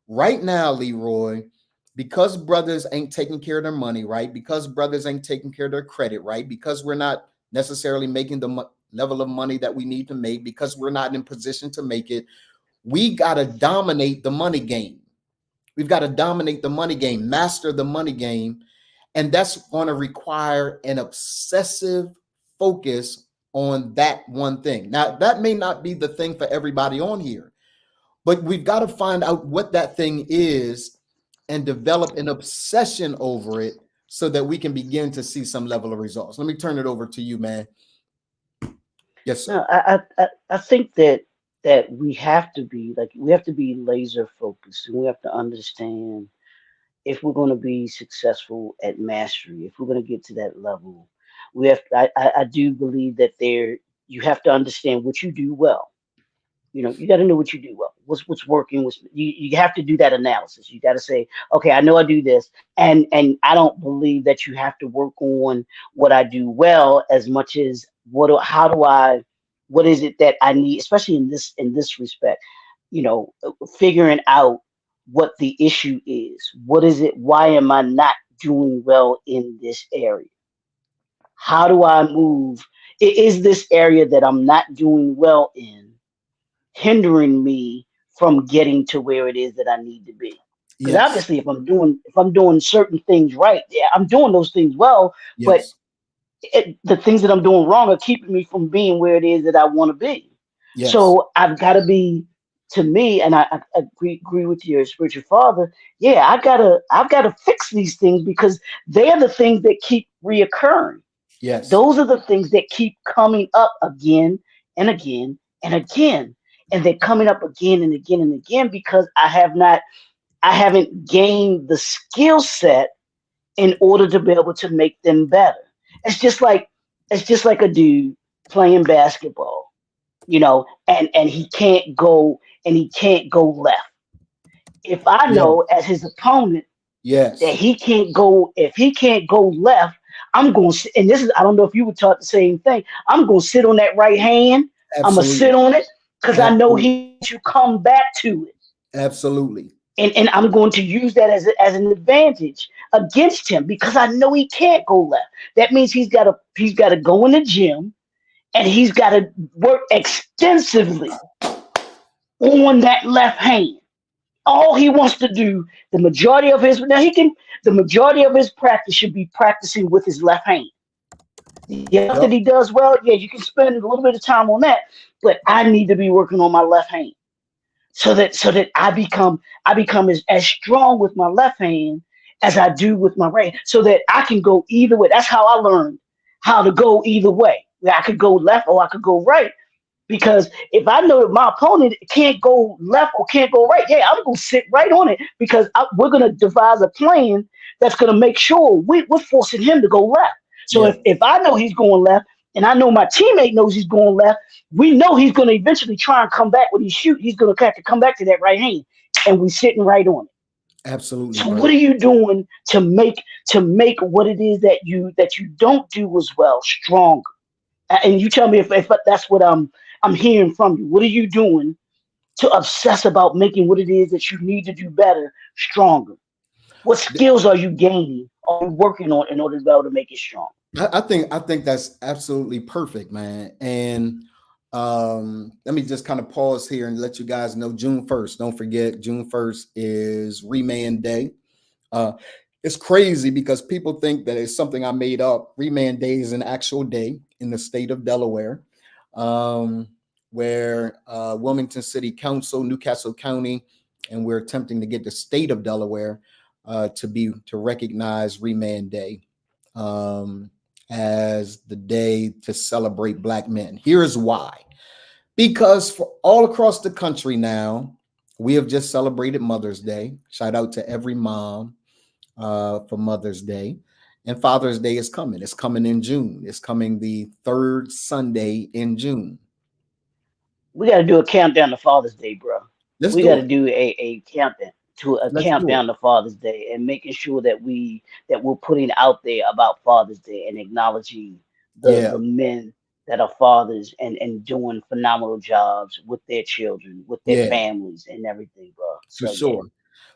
Right now, Leroy, because brothers ain't taking care of their money, right? Because brothers ain't taking care of their credit, right? Because we're not necessarily making the level of money that we need to make, because we're not in position to make it, we got to dominate the money game. We've got to dominate the money game, master the money game. And that's going to require an obsessive focus on that one thing. Now, that may not be the thing for everybody on here, but we've got to find out what that thing is and develop an obsession over it so that we can begin to see some level of results. Let me turn it over to you, man. Yes, sir. No, I think that we have to be laser focused, and we have to understand if we're going to be successful at mastery, if we're going to get to that level, we have. I do believe that you have to understand what you do well. You got to know what you do well. What's working? You have to do that analysis. You got to say, okay, I know I do this, and I don't believe that you have to work on what I do well as much as what is it that I need, especially in this respect. Figuring out what the issue is. What is it? Why am I not doing well in this area? How do I move? Is this area that I'm not doing well in hindering me from getting to where it is that I need to be? Because Yes. obviously, if I'm doing certain things right, yeah, I'm doing those things well, but Yes. the things that I'm doing wrong are keeping me from being where it is that I want to be. Yes. So I've got to be, to me, and I agree with your spiritual father. Yeah, I've got to fix these things because they are the things that keep reoccurring. Yes. Those are the things that keep coming up again and again and again. And they're coming up again and again and again because I haven't gained the skill set in order to be able to make them better. It's just like a dude playing basketball, and he can't go left. If I Yeah. know as his opponent that Yes. he can't go, if he can't go left, I'm going to, and this is, I don't know if you would taught the same thing. I'm going to sit on that right hand. I'm going to sit Absolutely. on it because I know Absolutely. he should come back to it. Absolutely. And I'm going to use that as an advantage against him because I know he can't go left. That means he's got to go in the gym and he's got to work extensively on that left hand. All he wants to do, the majority of his practice should be practicing with his left hand. The stuff that Yep. he does well, yeah, you can spend a little bit of time on that, but I need to be working on my left hand so that I become as strong with my left hand as I do with my right, so that I can go either way. That's how I learned how to go either way. I could go left or I could go right. Because if I know that my opponent can't go left or can't go right, yeah, I'm going to sit right on it because we're going to devise a plan that's going to make sure we're forcing him to go left. So Yeah. if I know he's going left and I know my teammate knows he's going left, we know he's going to eventually try and come back when he shoot. He's going to have to come back to that right hand, and we're sitting right on it. Absolutely, So what brother. are you doing to make what it is that you don't do as well stronger? And you tell me if that's what I'm hearing from you. What are you doing to obsess about making what it is that you need to do better, stronger? What skills are you gaining or working on in order to be able to make it strong? I think that's absolutely perfect, man. And let me just kind of pause here and let you guys know June 1st. Don't forget, June 1st is Remand Day. Uh, it's crazy because people think that it's something I made up. Remand Day is an actual day in the state of Delaware, um, where Wilmington City Council, Newcastle County, and we're attempting to get the state of Delaware to recognize Remand Day as the day to celebrate Black men. Here's why. Because for all across the country now, we have just celebrated Mother's Day. Shout out to every mom for Mother's Day. And Father's Day is coming. It's coming in June. It's coming the third Sunday in June. We got to do a countdown to Father's Day, bro. Let's We do got to it. do a countdown Let's do it. to Father's Day, and making sure that we're putting out there about Father's Day and acknowledging Yeah, the men that are fathers and doing phenomenal jobs with their children, with their yeah, families and everything, bro. for So yeah. sure.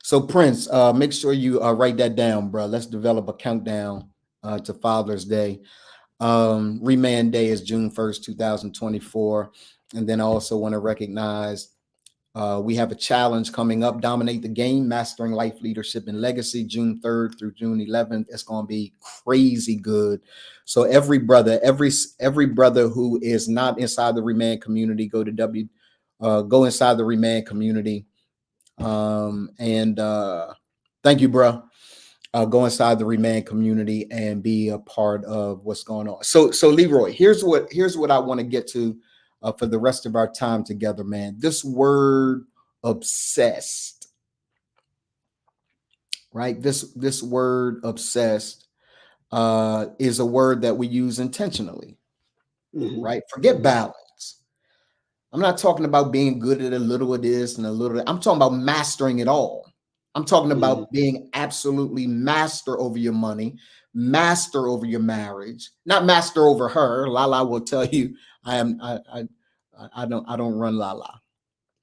So Prince, make sure you write that down, bro. Let's develop a countdown to Father's Day. Remand Day is June 1st, 2024. And then I also want to recognize we have a challenge coming up, Dominate the Game, Mastering Life, Leadership, and Legacy, June 3rd through June 11th. It's going to be crazy good. So every brother who is not inside the Remand community, go inside the Remand community. Thank you, bro. Go inside the Remand community and be a part of what's going on. So Leroy, here's what I want to get to for the rest of our time together, man. This word obsessed, right? This word obsessed is a word that we use intentionally, right? Forget balance. I'm not talking about being good at a little of this and a little of that. I'm talking about mastering it all. I'm talking about being absolutely master over your money, master over your marriage, not master over her. Lala will tell you I don't run Lala.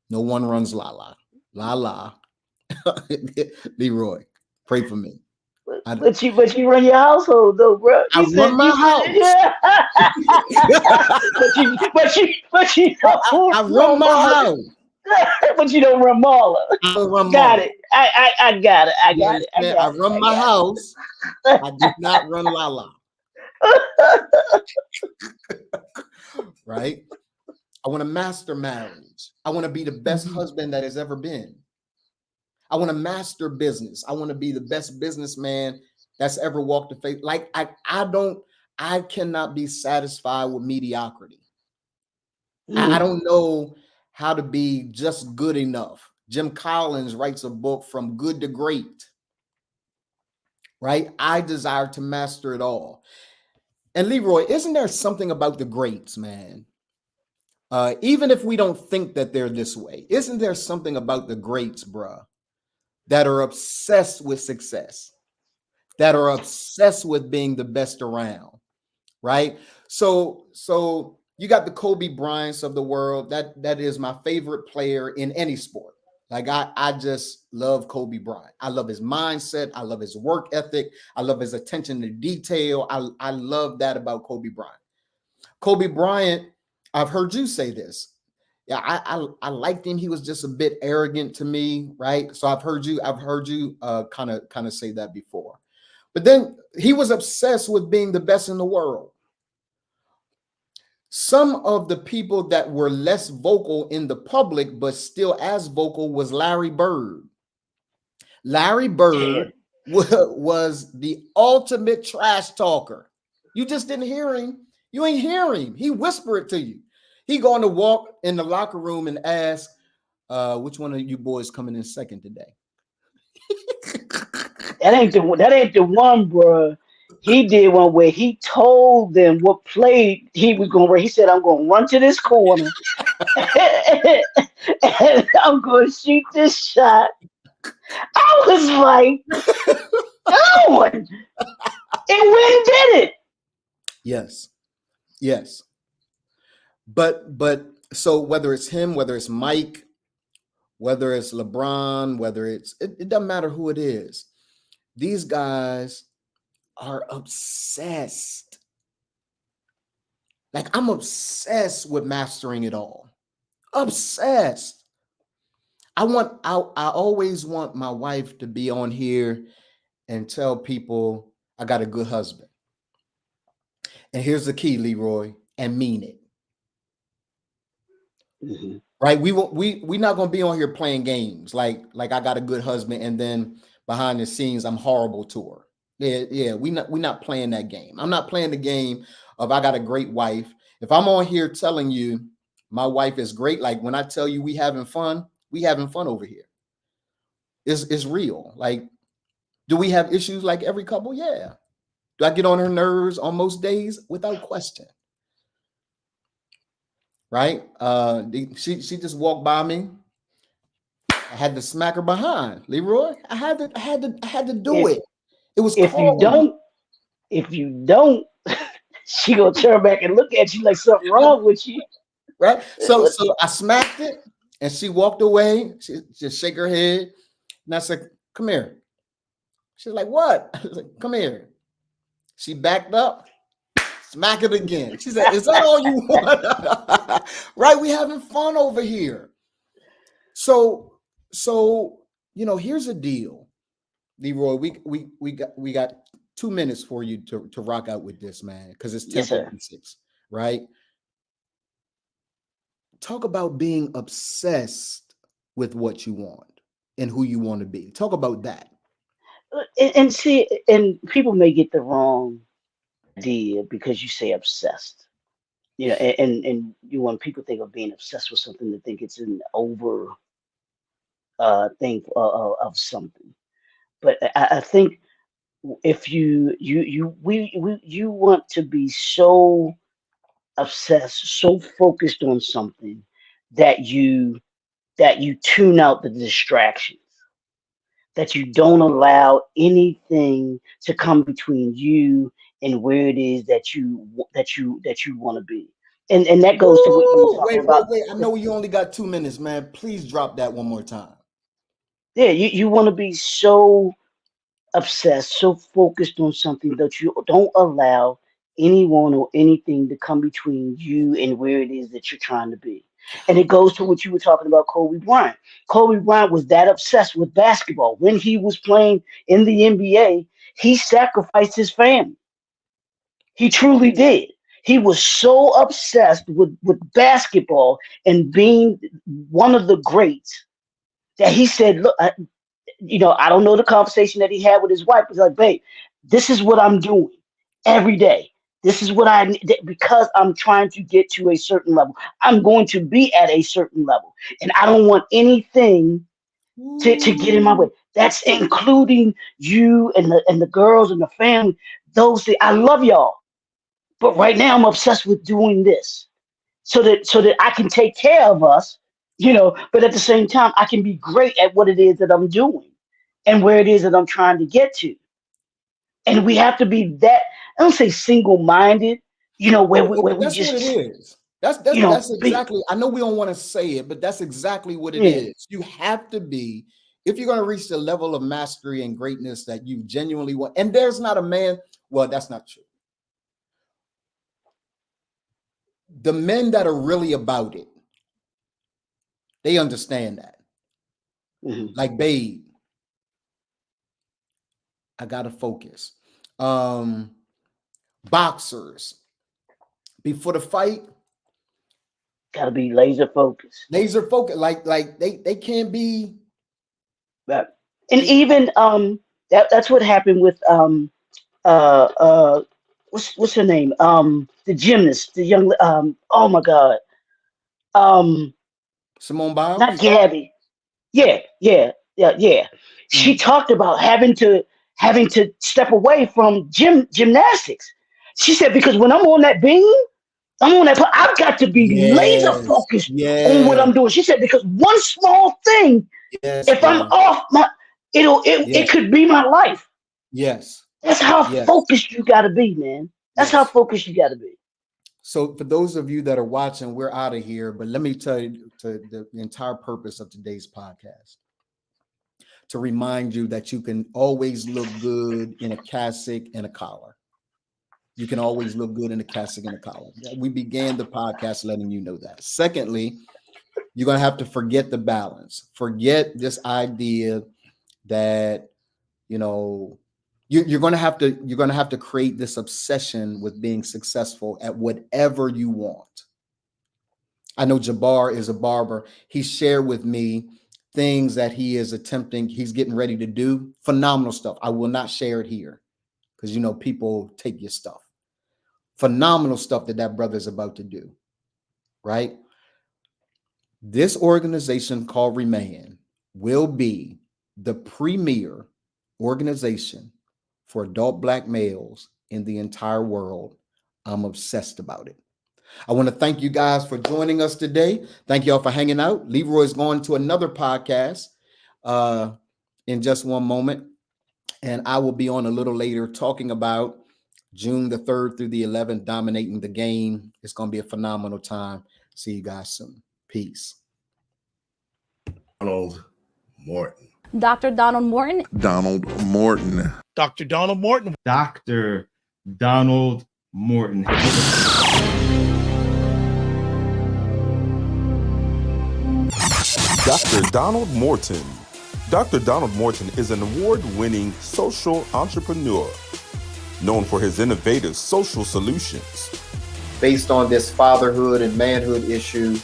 No one runs Lala. Lala. Leroy, pray for me. But you run your household though, bro. I run my house. Yeah. but you don't I run my house. But you don't run Marla. I don't run Got Marla. it. I got it. I got it. I run my house. I do not run Lala. Right? I want to master marriage. I want to be the best husband that has ever been. I want to master business. I want to be the best businessman that's ever walked the face. Like I cannot be satisfied with mediocrity. I don't know how to be just good enough. Jim Collins writes a book, From Good to Great. Right? I desire to master it all. And Leroy, isn't there something about the greats, man? Even if we don't think that they're this way, isn't there something about the greats, bruh, that are obsessed with success, that are obsessed with being the best around, right? So you got the Kobe Bryants of the world. That is my favorite player in any sport. Like I just love Kobe Bryant. I love his mindset. I love his work ethic. I love his attention to detail. I love that about Kobe Bryant. Kobe Bryant, I've heard you say this. Yeah, I liked him. He was just a bit arrogant to me, right? So I've heard you kind of say that before. But then he was obsessed with being the best in the world. Some of the people that were less vocal in the public, but still as vocal, was Larry Bird. Larry Bird was the ultimate trash talker. You just didn't hear him. You ain't hear him. He whispered it to you. He going to walk in the locker room and ask, which one of you boys coming in second today? That ain't the one, bro. He did one where he told them what play he was going to run. He said, I'm going to run to this corner and I'm going to shoot this shot. I was like, no one. And went did it. Yes. But so whether it's him, whether it's Mike, whether it's LeBron, whether it doesn't matter who it is. These guys are obsessed. Like I'm obsessed with mastering it all. Obsessed. I always want my wife to be on here and tell people I got a good husband. And here's the key, Leroy, and mean it. Mm-hmm. right? We not gonna be on here playing games like I got a good husband and then behind the scenes I'm horrible to her. Yeah, we not playing that game. I'm not playing the game of I got a great wife. If I'm on here telling you my wife is great, like when I tell you we having fun over here. It's real. Like, do we have issues like every couple? Yeah. Do I get on her nerves on most days? Without question. Right? She just walked by me. I had to smack her behind. Leroy, I had to do it. It was If you cold. don't, she gonna turn back and look at you like something wrong with you. Right? So I smacked it and she walked away. She just shake her head. And I said, come here. She's like, what? I was like, come here. She backed up, smack it again. She said, is that all you want? Right? We having fun over here. So here's the deal, Leroy. We got 2 minutes for you to rock out with this, man, because it's Yes, sir. 10:56, right? Talk about being obsessed with what you want and who you want to be. Talk about that. And see, and people may get the wrong idea because you say obsessed. You know, and you when people think of being obsessed with something, they think it's an over thing of something. But I think if you want to be so obsessed, so focused on something that you tune out the distractions, that you don't allow anything to come between you and where it is that you want to be. And that goes to what you were Woo! talking Wait, about. I know you only got 2 minutes, man. Please drop that one more time. Yeah, you want to be so obsessed, so focused on something that you don't allow anyone or anything to come between you and where it is that you're trying to be. And it goes to what you were talking about, Kobe Bryant. Kobe Bryant was that obsessed with basketball. When he was playing in the NBA, he sacrificed his family. He truly did. He was so obsessed with basketball and being one of the greats that he said, look, I don't know the conversation that he had with his wife. He's like, babe, this is what I'm doing every day. This is what I need because I'm trying to get to a certain level. I'm going to be at a certain level, and I don't want anything to get in my way. That's including you and the girls and the family. Those things. I love y'all, but right now I'm obsessed with doing this so that I can take care of us, but at the same time I can be great at what it is that I'm doing and where it is that I'm trying to get to. And we have to be that, I don't say single-minded, where we That's what it just, is. That's be, exactly. I know we don't want to say it, but that's exactly what it yeah. is. You have to be, if you're going to reach the level of mastery and greatness that you genuinely want. And there's not a man. Well, that's not true. The men that are really about it, they understand that. Mhm. Like, babe, I gotta focus. Boxers, before the fight, Got to be laser focused. laser focus. Like they can't be. Right. And even that's what happened with uh uh what's her name? The gymnast, the young oh my God. Um Simone Not Biles. Gabby. Yeah. She Mhm. talked about having to step away from gymnastics. She said because when I'm on that beam, I've got to be laser Yes, focused on what yes, I'm doing. She said because one small thing, yes, if I'm bro. off it Yes, could be my life. yes, That's how yes, focused you got to be, man. That's how yes. focused you got to be. So for those of you that are watching, we're out of here. But let me tell you to the entire purpose of today's podcast to remind you that you can always look good in a cassock and a collar. You can always look good in a cassock and a collar. We began the podcast letting you know that. Secondly, you're going to have to forget the balance. Forget this idea that, you know, you're going to have to create this obsession with being successful at whatever you want. I know Jabbar is a barber. He shared with me things that he is attempting, he's getting ready to do. Phenomenal stuff. I will not share it here because, you know, people take your stuff. Phenomenal stuff that brother is about to do, right? This organization called Remand will be the premier organization for adult Black males in the entire world. I'm obsessed about it. I want to thank you guys for joining us today. Thank you all for hanging out. Leroy's going to another podcast in just one moment. And I will be on a little later talking about June the 3rd through the 11th, dominating the game. It's going to be a phenomenal time. See you guys soon. Peace. Donald Morton. Dr. Donald Morton. Donald Morton. Dr. Donald Morton. Dr. Donald Morton. Dr. Donald Morton. Dr. Donald Morton is an award-winning social entrepreneur known for his innovative social solutions. Based on this fatherhood and manhood issue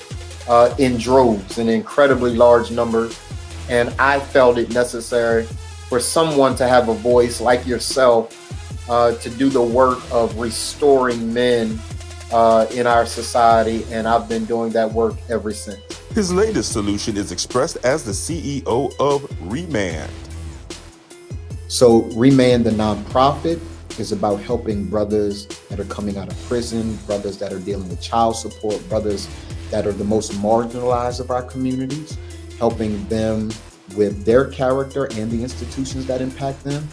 in droves, in incredibly large numbers. And I felt it necessary for someone to have a voice like yourself to do the work of restoring men in our society. And I've been doing that work ever since. His latest solution is expressed as the CEO of Remand. So Remand, the nonprofit, is about helping brothers that are coming out of prison, brothers that are dealing with child support, brothers that are the most marginalized of our communities, helping them with their character and the institutions that impact them.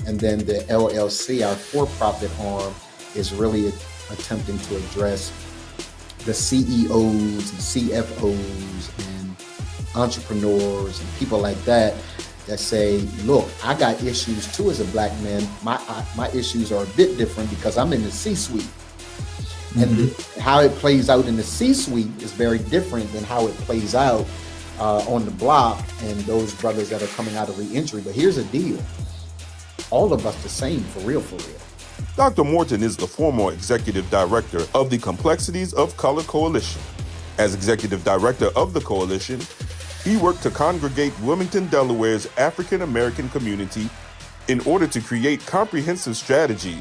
And then the LLC, our for-profit arm, is really attempting to address the CEOs and CFOs and entrepreneurs and people like that say, look, I got issues too as a Black man. My issues are a bit different because I'm in the C-suite. And how it plays out in the C-suite is very different than how it plays out on the block and those brothers that are coming out of re-entry. But here's the deal. All of us the same, for real, for real. Dr. Morton is the former executive director of the Complexities of Color Coalition. As executive director of the coalition, he worked to congregate Wilmington, Delaware's African American community in order to create comprehensive strategy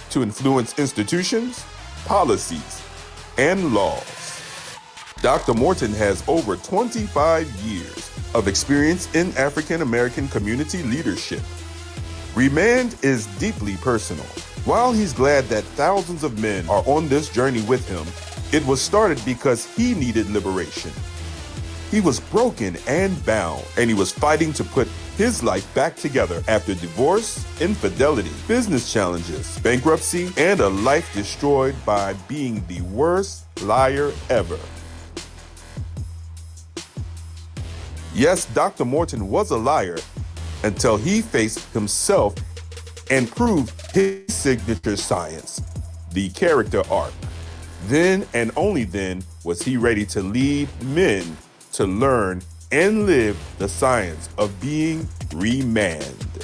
to influence institutions, policies, and laws. Dr. Morton has over 25 years of experience in African American community leadership. Remand is deeply personal. While he's glad that thousands of men are on this journey with him, it was started because he needed liberation. He was broken and bound, and he was fighting to put his life back together after divorce, infidelity, business challenges, bankruptcy, and a life destroyed by being the worst liar ever. Yes, Dr. Morton was a liar until he faced himself and proved his signature science, the character arc. Then and only then was he ready to lead men to learn and live the science of being remanded.